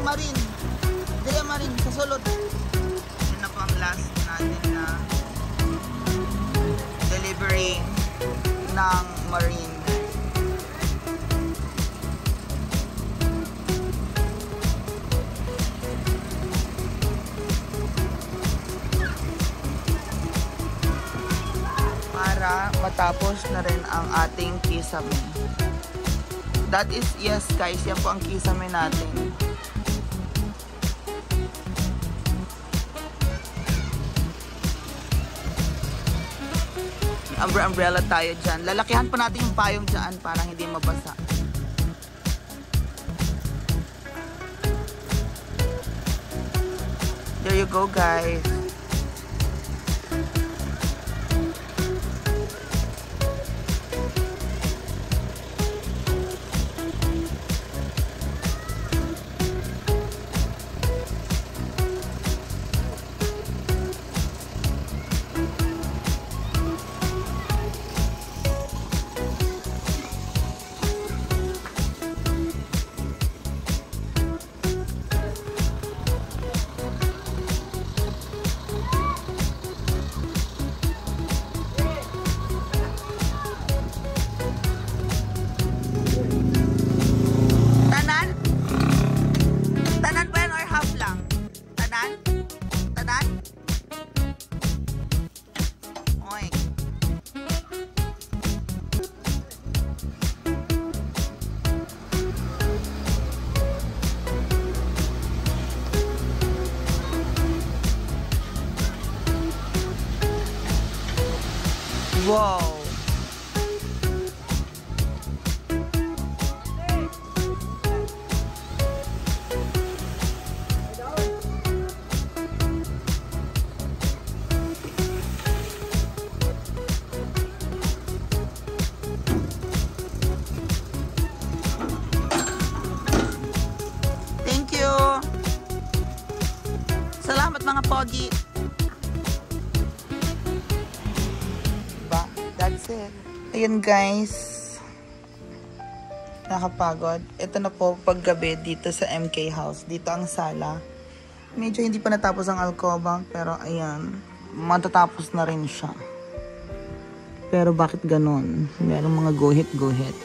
Marin. Dire Marin, sa sulod. Yan na po ang last natin na delivery ng Marine. Para matapos na rin ang ating kisame. That is, yes guys, yan po ang kisame natin. Umbrella tayo dyan. Lalakihan pa natin yung payong dyan para hindi mabasa. There you go guys. Wow! Thank you! Salamat mga pogi! That's it. Ayun guys. Nakapagod. Ito na po paggabi dito sa MK House. Dito ang sala. Medyo hindi pa natapos ang alcoba. Pero ayan. Matatapos na rin siya. Pero bakit ganon? Merong mga guhit-guhit.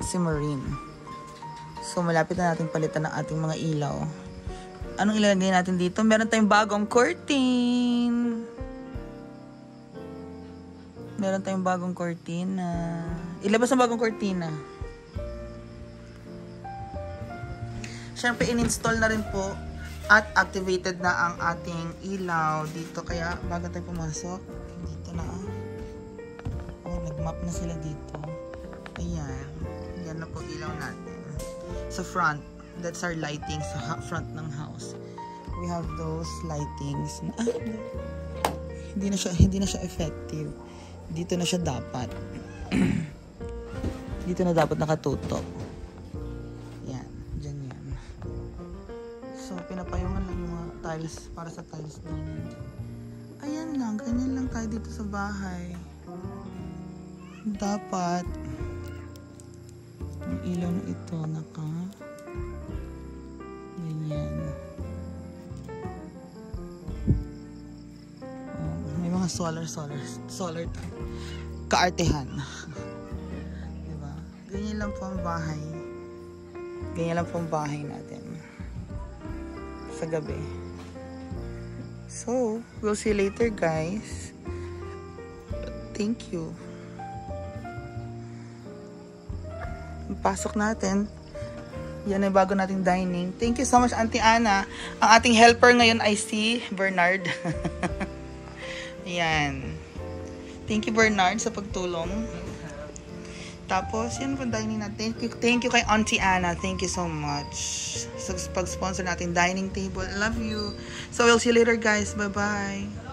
Si Marine. So malapit na natin palitan ang ating mga ilaw. Anong ilalagay natin dito? Meron tayong bagong curtain. Meron tayong bagong cortina. Ilabas ang bagong cortina. Siyempre, in-install na rin po at activated na ang ating ilaw dito. Kaya, bago tayo pumasok, dito na. Oh, nag-map na sila dito. Ayan. Yan na po ilaw natin. Sa front. That's our lighting sa front ng house. We have those lightings. Hindi na siya effective. Dito na siya dapat. Dito na dapat nakatutok. Yan. Diyan yan. So, pinapayungan lang yung mga tiles para sa tiles namin. Ayan lang. Ganyan lang tayo dito sa bahay. Dapat yung ilaw na ito ganyan. Oh, may mga solar kaartehan. Diba? Ganyan lang po ang bahay. Ganyan lang po ang bahay natin. Sa gabi. So, we'll see you later guys. Thank you. Pasok natin. Yan ay bago nating dining. Thank you so much, Auntie Ana. Ang ating helper ngayon ay si Bernard. Yan. Thank you, Bernard, sa pagtulong. Tapos, yan po dining natin. Thank you kay Auntie Ana. Thank you so much. Sa pag-sponsor natin dining table. I love you. So, we'll see you later, guys. Bye-bye.